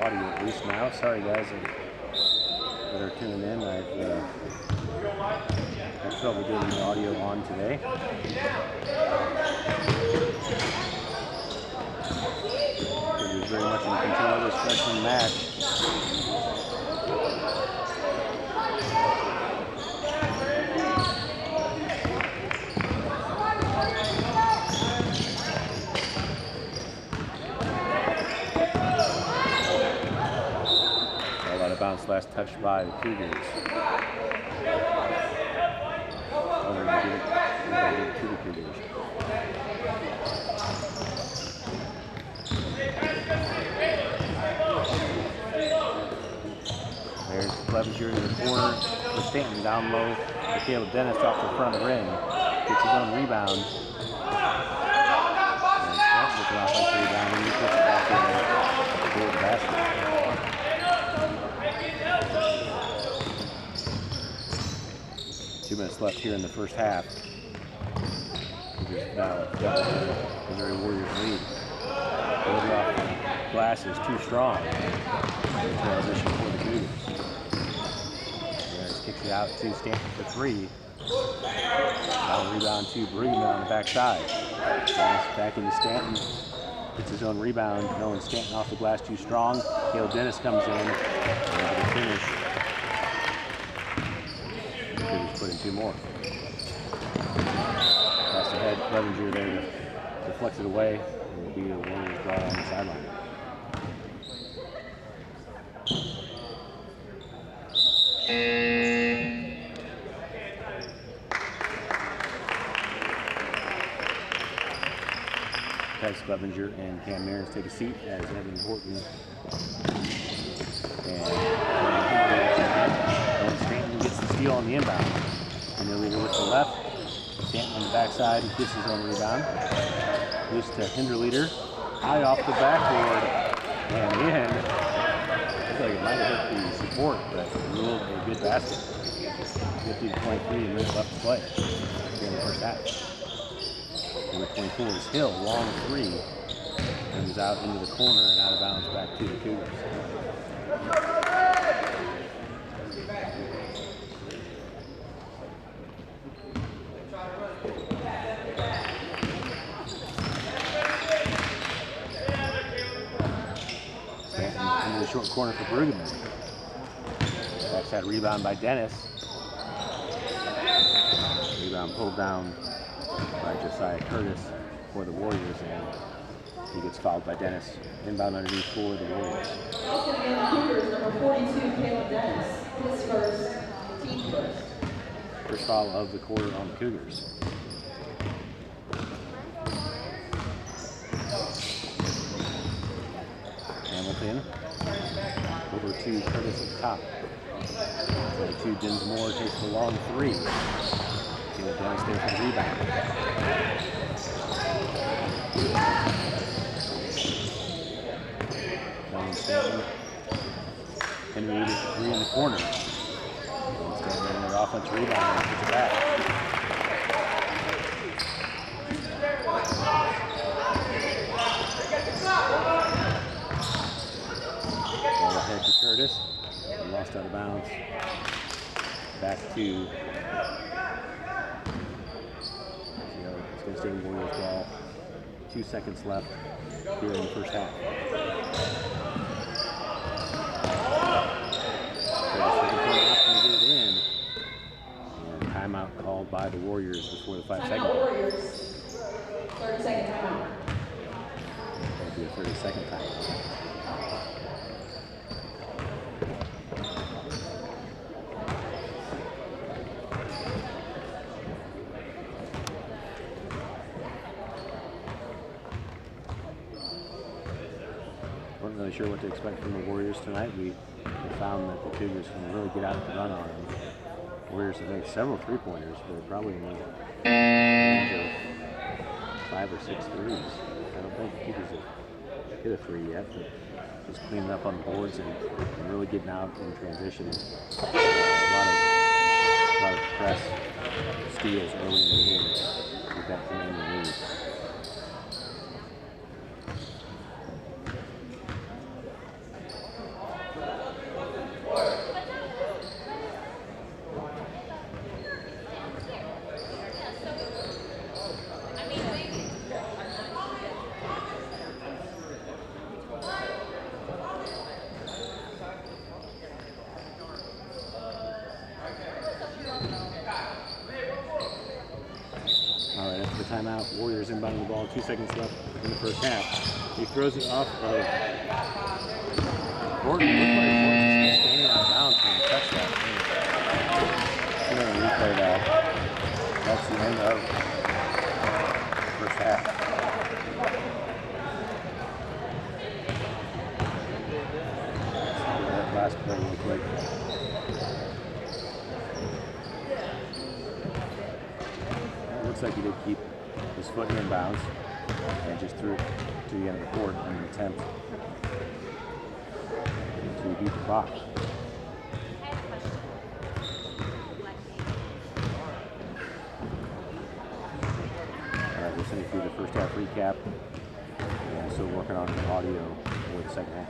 audio at least now. Sorry guys that are tuning in. I've had trouble getting the audio on today. Cougars very much in control of this freshman match. Bounce last touched by the Cougars. To the Cougers. There's Clevenger in the corner for Stanton down low. Caleb Dennis off the front rim. Gets his own rebound. And Stanton with an offensive rebound and he puts it back in for the basket. 2 minutes left here in the first half. Now Missouri Warriors lead. Building off glass is too strong. Transition for the Cougars. Harris kicks it out to Stanton for three. Now rebound to Brigham on the backside. Back into Stanton. Gets his own rebound. Knowing Stanton off the glass too strong. Caleb Dennis comes in. And the finish. Cougars put in two more. Pass ahead, Clevenger there to deflect it away. It will be a Warriors draw on the sideline. Tice Clevenger and Cam Mearns take a seat as Evan Horton and Stanton gets the steal on the inbound. And the leader with the left. Stanton on the backside gets his own rebound. Loose to Hinderleader. High off the backboard. And in. Looks like it might have hit the support, but ruled a good basket. 50-23 minutes left to play here in the first half. Number 24 is Hill, long three. Comes out into the corner and out of bounds back to the Cougars. Into the short corner for Brueggemann. Backside rebound by Dennis. Rebound pulled down by Josiah Curtis for the Warriors, and he gets fouled by Dennis. Inbound underneath for the Warriors. Also again, the Cougars, number 42, Caleb Dennis. His first, team first. First foul of the quarter on the Cougars. Hamilton over to Curtis at the top. Over to Dinsmore takes the long three. Caleb Dennis there for the rebound. Down Stanton. Henry with the three in the corner. Stanton in their offensive rebound and puts it back. Ball ahead to Curtis. Lost out of bounds. Back to it's going to stay Warriors ball. 2 seconds left here in the first half. Curtis looking for an option to get it in. And timeout called by the Warriors before the 5-second. Warriors. 30-second timeout. That'll be a 30-second timeout. Wasn't really sure what to expect from the Warriors tonight. We found that the Cougars can really get out the run on them. Warriors have made several three-pointers, but probably in the range of 5 or 6 threes. I don't think the Cougars have hit a three yet, but just cleaning up on the boards and really getting out in transition. A lot of press steals early in the game with that commanding lead. Warriors inbounding the ball, 2 seconds left in the first half. He throws it off of Gordon. Looks like Gordon's just standing out of bounds when he touched that. I'm going to replay that. That's the end of the first half. Let's do that last play real quick. Looks like he did keep his foot in bounds and just threw it to the end of the court in an attempt to beat the clock. Alright, we're sending through the first half recap and still working on the audio for the second half.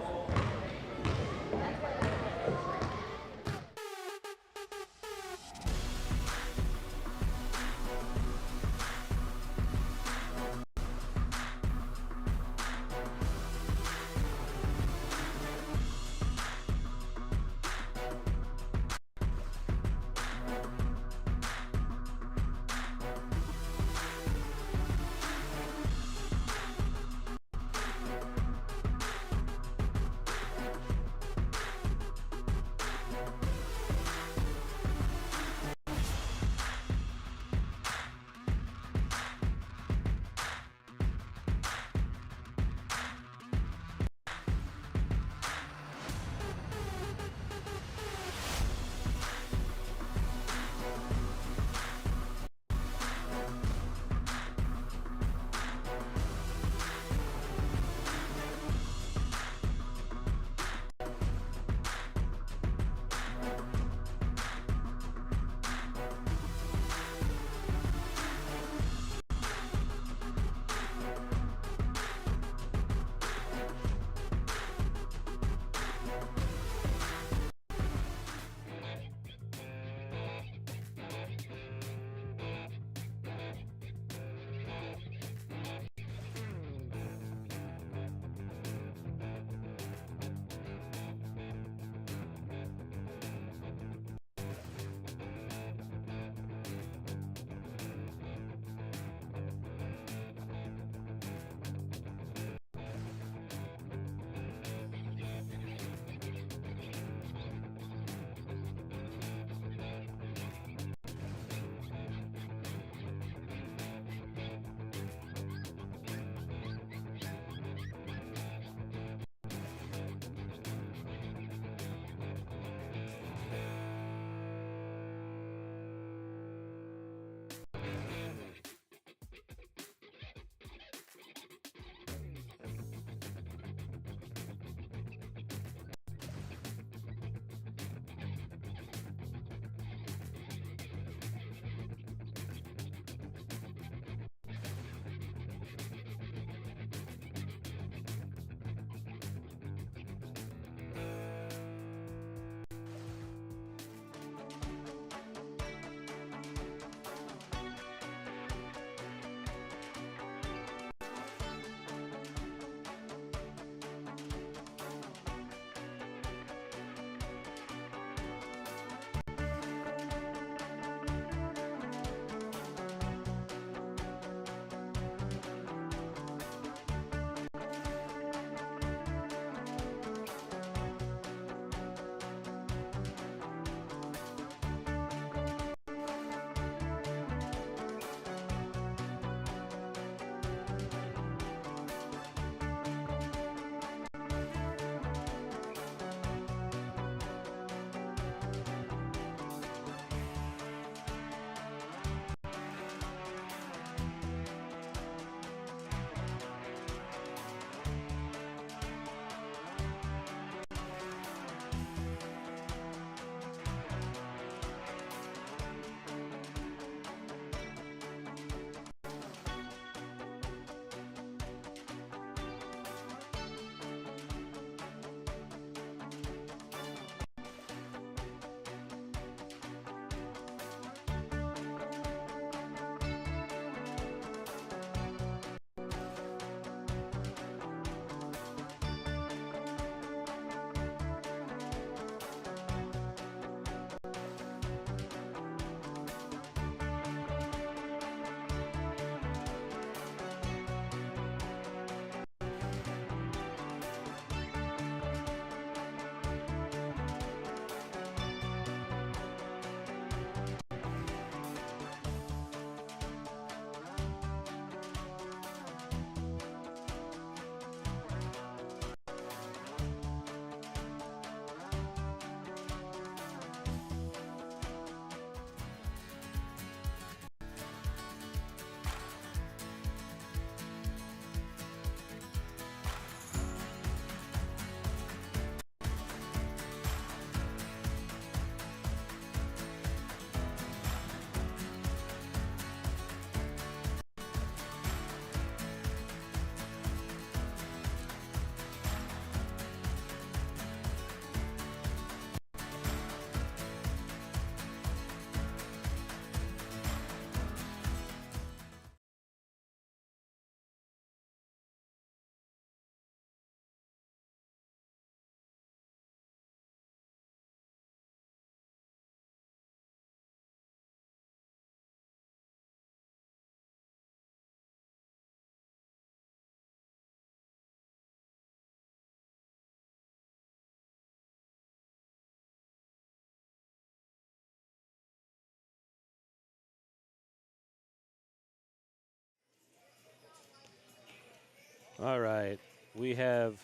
All right, we have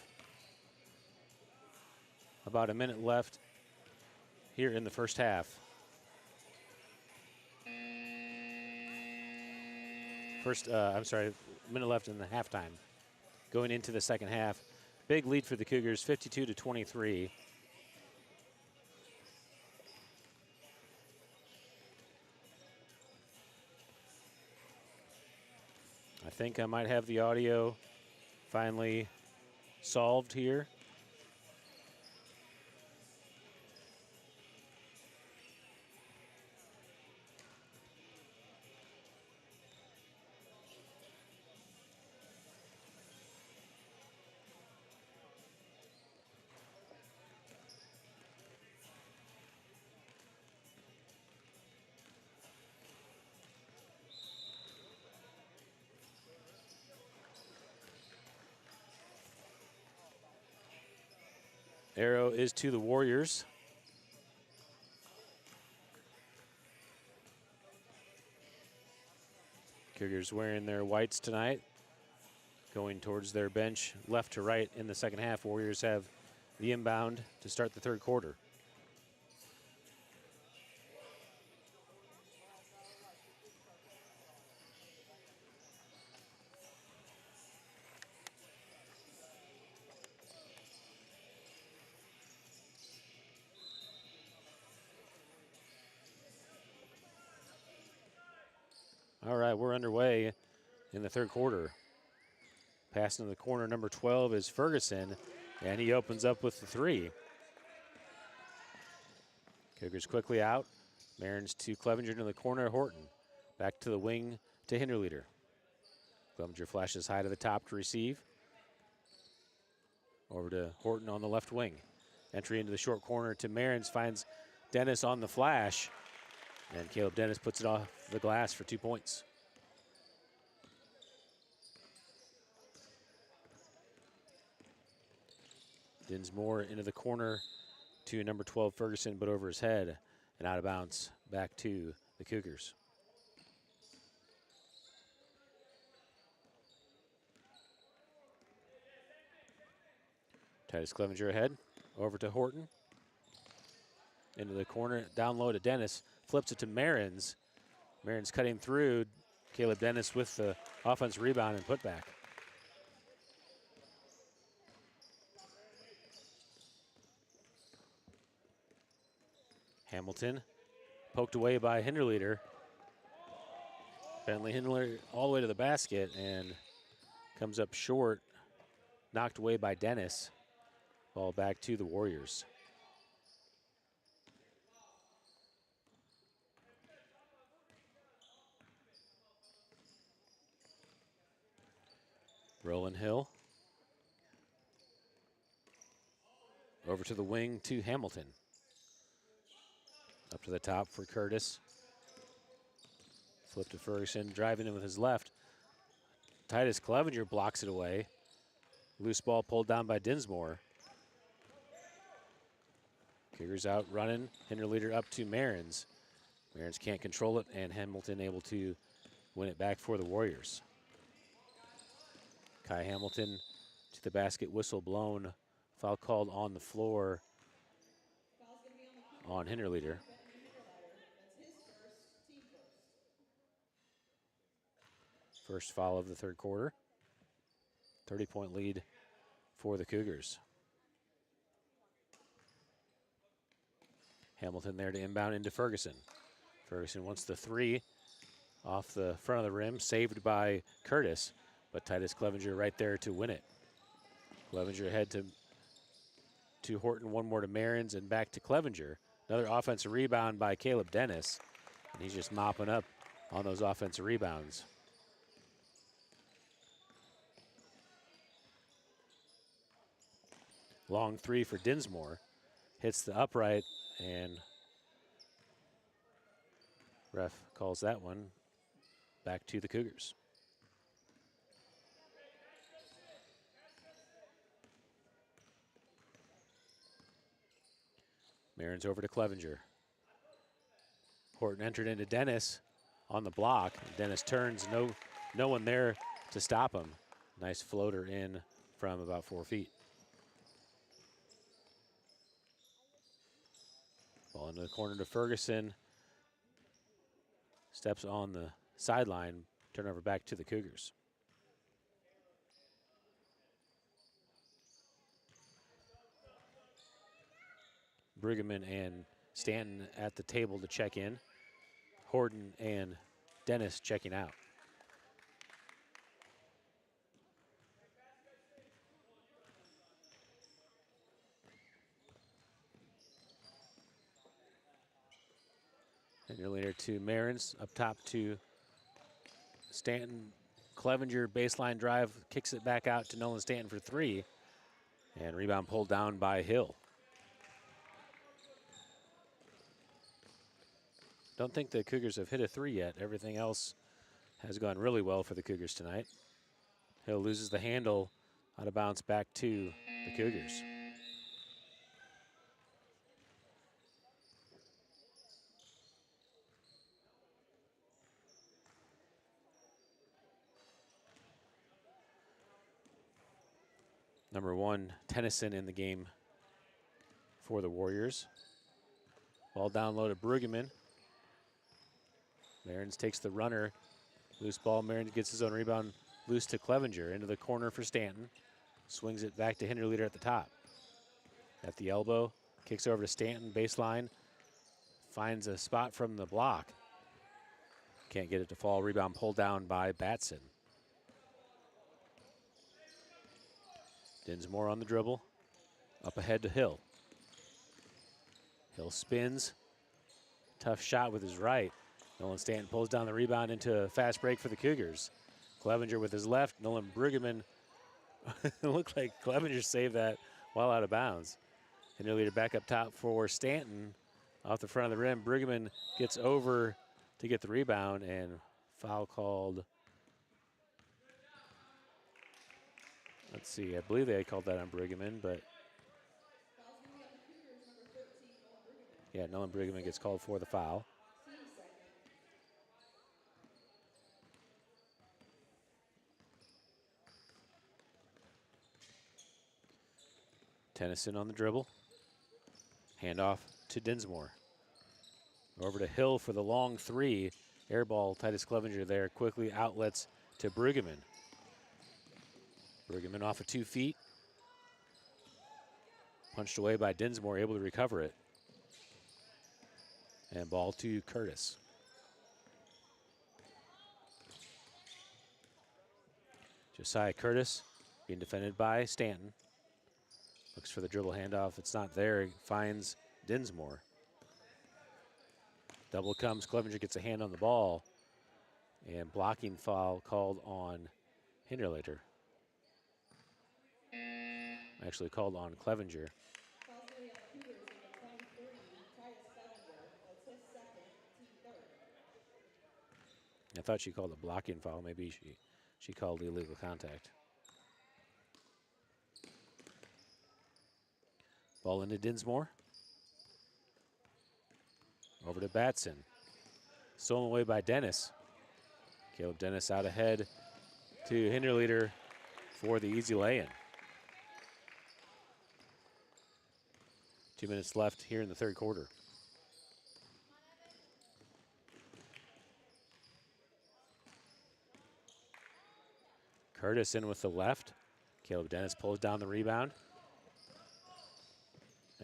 about a minute left here in the first half. Minute left in the halftime. Going into the second half. Big lead for the Cougars, 52-23. I think I might have the audio finally solved here. Arrow is to the Warriors. Cougars wearing their whites tonight, going towards their bench left to right in the second half. Warriors have the inbound to start the third quarter. All right, we're underway in the third quarter. Passing to the corner, number 12 is Ferguson, and he opens up with the three. Cougars quickly out. Marins to Clevenger into the corner, Horton. Back to the wing to Hinderleader. Clevenger flashes high to the top to receive. Over to Horton on the left wing. Entry into the short corner to Marins, finds Dennis on the flash. And Caleb Dennis puts it off the glass for 2 points. Dinsmore into the corner to number 12 Ferguson, but over his head and out of bounds back to the Cougars. Titus Clevenger ahead, over to Horton. Into the corner, down low to Dennis, flips it to Marins. Marins cutting through. Caleb Dennis with the offense rebound and putback. Hamilton poked away by Hinderleader. Bentley Hinderleader all the way to the basket and comes up short. Knocked away by Dennis. Ball back to the Warriors. Roland Hill. Over to the wing to Hamilton. Up to the top for Curtis. Flip to Ferguson, driving in with his left. Titus Clevenger blocks it away. Loose ball pulled down by Dinsmore. Cougars out running. Hinderleader up to Marins. Marins can't control it, and Hamilton able to win it back for the Warriors. Kai Hamilton to the basket, whistle blown. Foul called on the floor on Hinderleader. First foul of the third quarter. 30-point lead for the Cougars. Hamilton there to inbound into Ferguson. Ferguson wants the three off the front of the rim, saved by Curtis, but Titus Clevenger right there to win it. Clevenger ahead to Horton, one more to Marins, and back to Clevenger. Another offensive rebound by Caleb Dennis, and he's just mopping up on those offensive rebounds. Long three for Dinsmore. Hits the upright, and ref calls that one back to the Cougars. Marins over to Clevenger. Horton entered into Dennis on the block. Dennis turns, no one there to stop him. Nice floater in from about 4 feet. Ball into the corner to Ferguson. Steps on the sideline. Turnover back to the Cougars. Brueggemann and Stanton at the table to check in. Horton and Dennis checking out. And your leader to Marins, up top to Stanton. Clevenger baseline drive, kicks it back out to Nolan Stanton for 3. And rebound pulled down by Hill. Don't think the Cougars have hit a 3 yet. Everything else has gone really well for the Cougars tonight. Hill loses the handle, out of bounds back to the Cougars. Number 1, Tennyson in the game for the Warriors. Ball down low to Brueggemann. Marins takes the runner. Loose ball, Marins gets his own rebound. Loose to Clevenger, into the corner for Stanton. Swings it back to Hinderleader at the top. At the elbow, kicks over to Stanton, baseline. Finds a spot from the block. Can't get it to fall. Rebound pulled down by Batson. Dinsmore on the dribble. Up ahead to Hill. Hill spins. Tough shot with his right. Nolan Stanton pulls down the rebound into a fast break for the Cougars. Clevenger with his left. Nolan Brueggemann. It looked like Clevenger saved that while out of bounds. Hinderleader back up top for Stanton. Off the front of the rim. Brueggemann gets over to get the rebound, and foul called. Let's see, I believe they called that on Brueggemann, but yeah, Nolan Brueggemann gets called for the foul. Tennyson on the dribble. Handoff to Dinsmore. Over to Hill for the long 3. Air ball, Titus Clevenger there. Quickly outlets to Brueggemann. Brueggemann off of 2 feet. Punched away by Dinsmore, able to recover it. And ball to Curtis. Josiah Curtis being defended by Stanton. Looks for the dribble handoff. It's not there. He finds Dinsmore. Double comes. Clevenger gets a hand on the ball. And blocking foul called on Hinderleiter. Actually called on Clevenger. I thought she called a blocking foul. Maybe she called illegal contact. Ball into Dinsmore. Over to Batson. Stolen away by Dennis. Caleb Dennis out ahead to Hinderleiter for the easy lay-in. 2 minutes left here in the third quarter. Curtis in with the left. Caleb Dennis pulls down the rebound.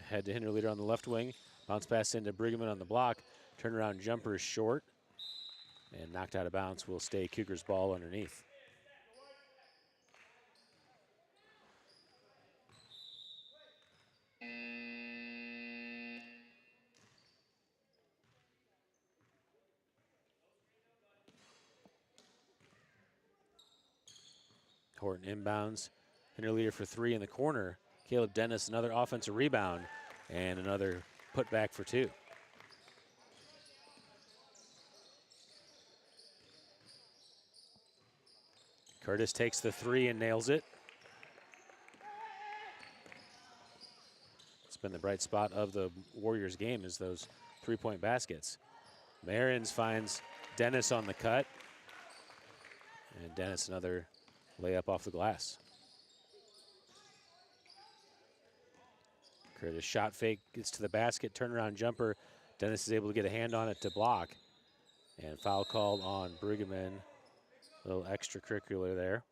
Ahead to Hinderleiter on the left wing. Bounce pass into Brueggemann on the block. Turnaround jumper is short. And knocked out of bounds will stay Cougars ball underneath. Horton inbounds. Hinderleiter for 3 in the corner. Caleb Dennis, another offensive rebound, and another putback for 2. Curtis takes the 3 and nails it. It's been the bright spot of the Warriors game is those 3-point baskets. Marins finds Dennis on the cut. And Dennis another layup off the glass. Curtis shot fake, gets to the basket, turnaround jumper. Dennis is able to get a hand on it to block. And foul called on Brueggemann. A little extracurricular there.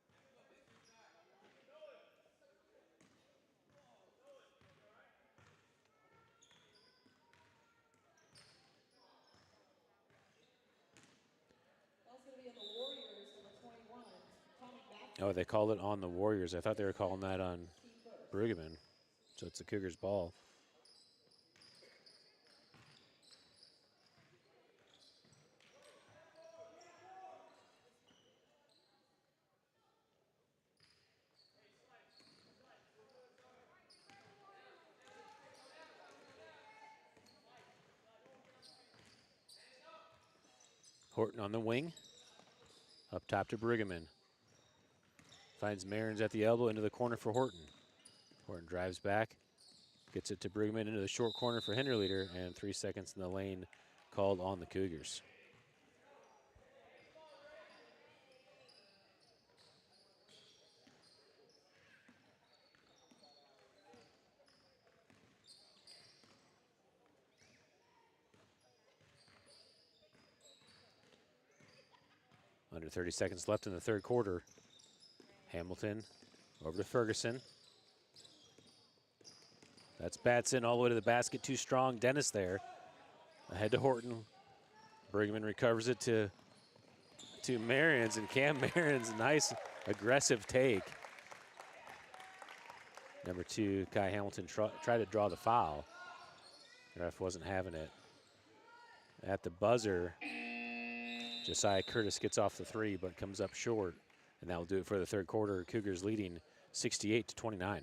Oh, they called it on the Warriors. I thought they were calling that on Brueggemann. So it's the Cougars' ball. Horton on the wing. Up top to Brueggemann. Finds Marins at the elbow into the corner for Horton. Horton drives back. Gets it to Brueggemann into the short corner for Hinderleader. And 3 seconds in the lane called on the Cougars. Under 30 seconds left in the third quarter. Hamilton over to Ferguson. That's Batson all the way to the basket, too strong. Dennis there. Ahead to Horton. Brueggemann recovers it to Marins, and Cam Marins, nice aggressive take. Number 2, Kai Hamilton tried to draw the foul. The ref wasn't having it. At the buzzer, Josiah Curtis gets off the 3, but comes up short. And that will do it for the third quarter. Cougars leading 68-29.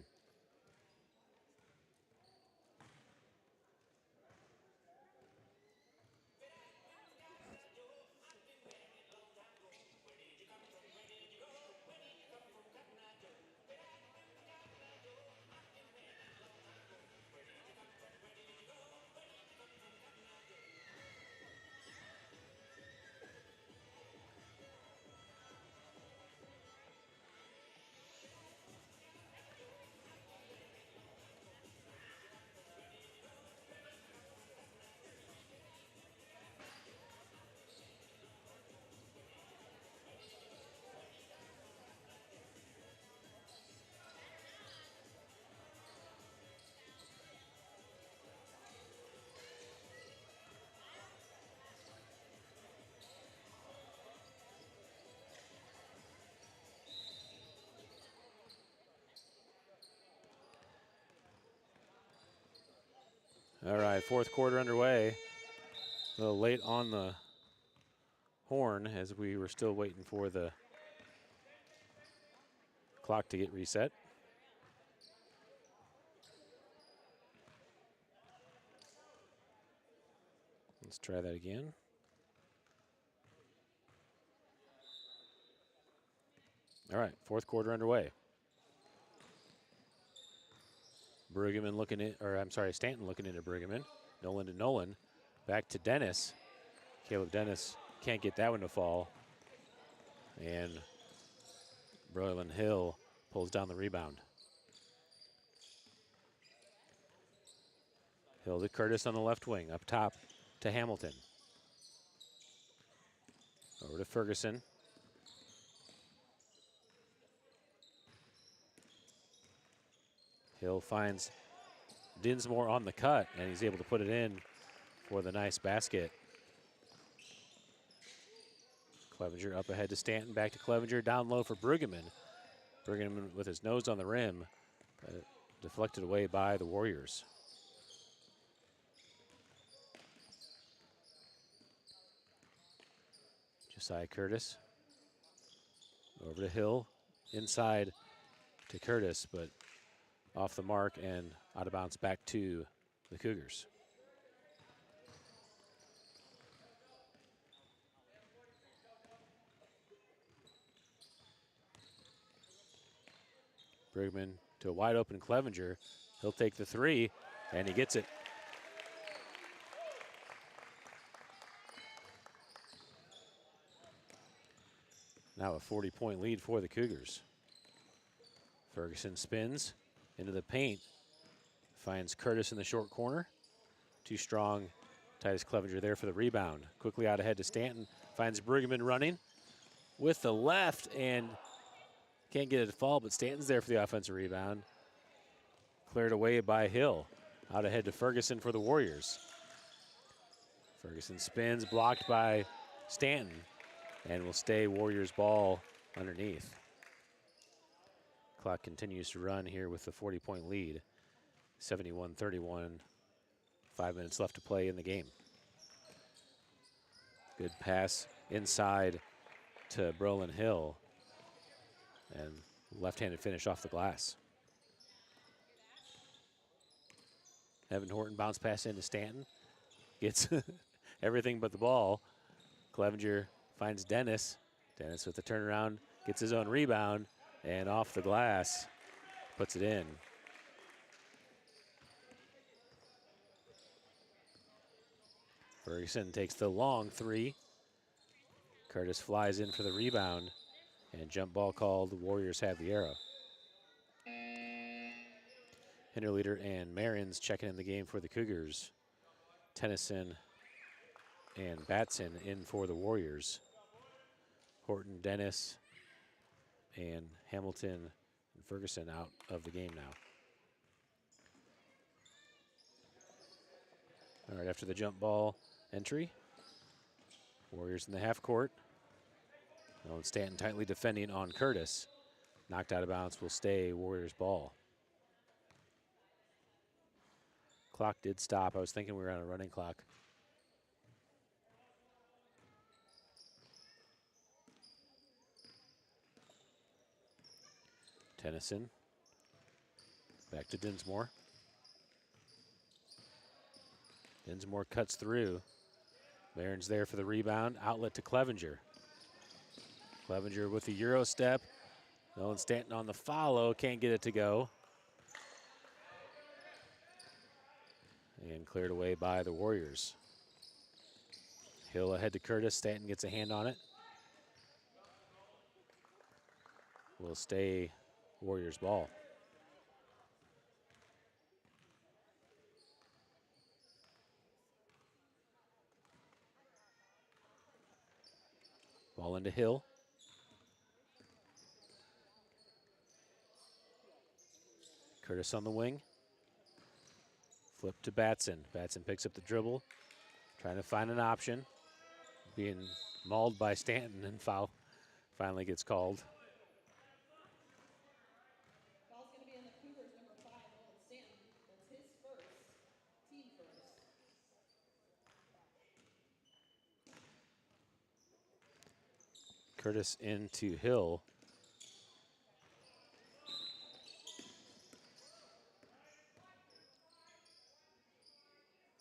All right, fourth quarter underway. A little late on the horn as we were still waiting for the clock to get reset. Let's try that again. All right, fourth quarter underway. Brueggemann looking at, or I'm sorry, Stanton looking into Brueggemann. Nolan to Nolan. Back to Dennis. Caleb Dennis can't get that one to fall. And Broylan Hill pulls down the rebound. Hill to Curtis on the left wing. Up top to Hamilton. Over to Ferguson. Hill finds Dinsmore on the cut, and he's able to put it in for the nice basket. Clevenger up ahead to Stanton, back to Clevenger, down low for Brueggemann. Brueggemann with his nose on the rim, deflected away by the Warriors. Josiah Curtis over to Hill, inside to Curtis, but off the mark and out of bounds back to the Cougars. Brueggemann to a wide open Clevenger. He'll take the 3, and he gets it. Now a 40-point lead for the Cougars. Ferguson spins into the paint. Finds Curtis in the short corner. Too strong. Titus Clevenger there for the rebound. Quickly out ahead to Stanton. Finds Bruggeman running with the left and can't get it to fall, but Stanton's there for the offensive rebound. Cleared away by Hill. Out ahead to Ferguson for the Warriors. Ferguson spins, blocked by Stanton, and will stay Warriors ball underneath. Clock continues to run here with the 40-point lead. 71-31. 5 minutes left to play in the game. Good pass inside to Brolin Hill. And left-handed finish off the glass. Evan Horton bounce pass into Stanton. Gets everything but the ball. Clevenger finds Dennis. Dennis with the turnaround, gets his own rebound, and off the glass, puts it in. Ferguson takes the long three. Curtis flies in for the rebound, and jump ball called. The Warriors have the arrow. Hinterleader and Marions checking in the game for the Cougars. Tennyson and Batson in for the Warriors. Horton, Dennis, and Hamilton and Ferguson out of the game now. All right, after the jump ball entry, Warriors in the half court. Owen Stanton tightly defending on Curtis. Knocked out of bounds, will stay Warriors ball. Clock did stop. I was thinking we were on a running clock. Tennyson. Back to Dinsmore. Dinsmore cuts through. Barron's there for the rebound. Outlet to Clevenger. Clevenger with the Euro step. Nolan Stanton on the follow. Can't get it to go. And cleared away by the Warriors. Hill ahead to Curtis. Stanton gets a hand on it. Will stay Warriors ball. Ball into Hill. Curtis on the wing. Flip to Batson. Batson picks up the dribble. Trying to find an option. Being mauled by Stanton, and foul finally gets called. Foul's going to be on the Cougars, number 5, Nolan Stanton. That's his first, team first. Curtis into Hill.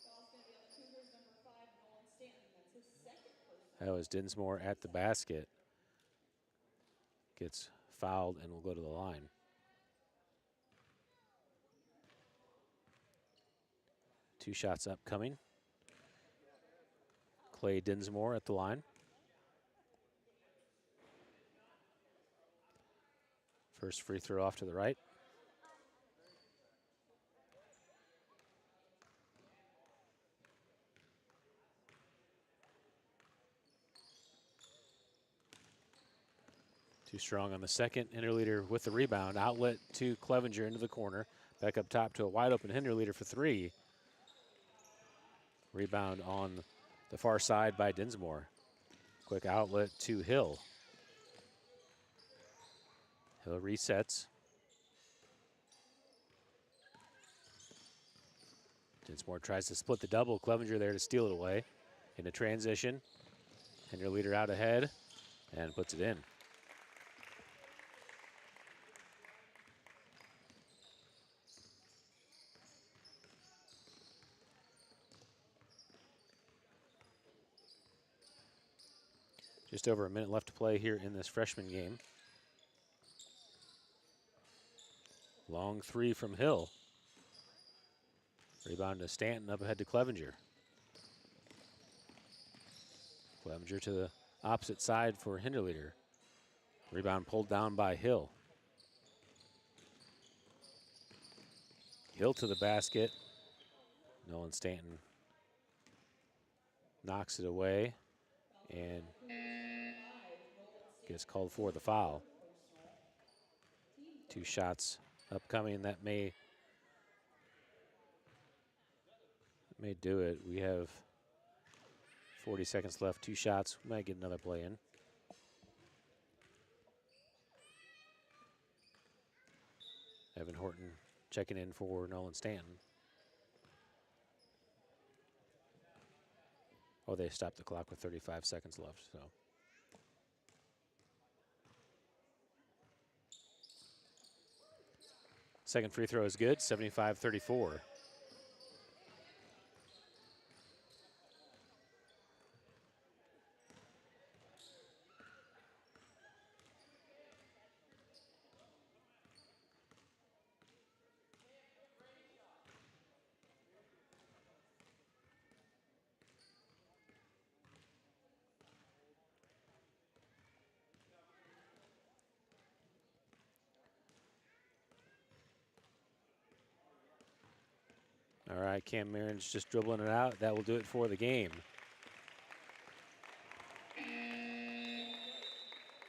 Foul's going to be on the Cougars, number 5, Nolan Stanton. That's his second first. That was Dinsmore at the basket. Gets fouled and will go to the line. Two shots upcoming. Clay Dinsmore at the line. First free throw off to the right. Too strong on the second. Hinterleader with the rebound. Outlet to Clevenger into the corner. Back up top to a wide open Hinterleader for three. Rebound on the far side by Dinsmore. Quick outlet to Hill. Hill resets. Dinsmore tries to split the double. Clevenger there to steal it away. In a transition. Hinterleader out ahead and puts it in. Just over a minute left to play here in this freshman game. Long three from Hill. Rebound to Stanton, up ahead to Clevenger. Clevenger to the opposite side for Hinterleader. Rebound pulled down by Hill. Hill to the basket. Nolan Stanton knocks it away and gets called for the foul. 2 shots upcoming that may do it. We have 40 seconds left, 2 shots. We might get another play in. Evan Horton checking in for Nolan Stanton. Oh, they stopped the clock with 35 seconds left, so. Second free throw is good, 75-34. All right, Cam Marin's just dribbling it out. That will do it for the game.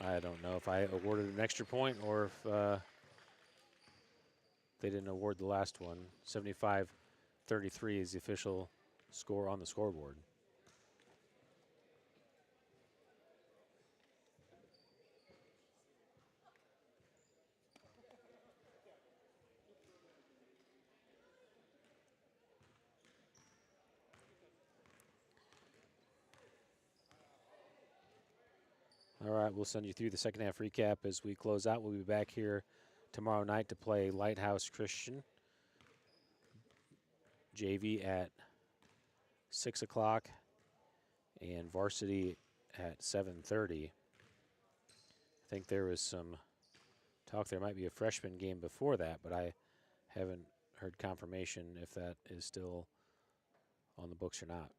I don't know if I awarded an extra point or if they didn't award the last one. 75-33 is the official score on the scoreboard. All right, we'll send you through the second half recap as we close out. We'll be back here tomorrow night to play Lighthouse Christian. JV at 6 o'clock and varsity at 7:30. I think there was some talk there might be a freshman game before that, but I haven't heard confirmation if that is still on the books or not.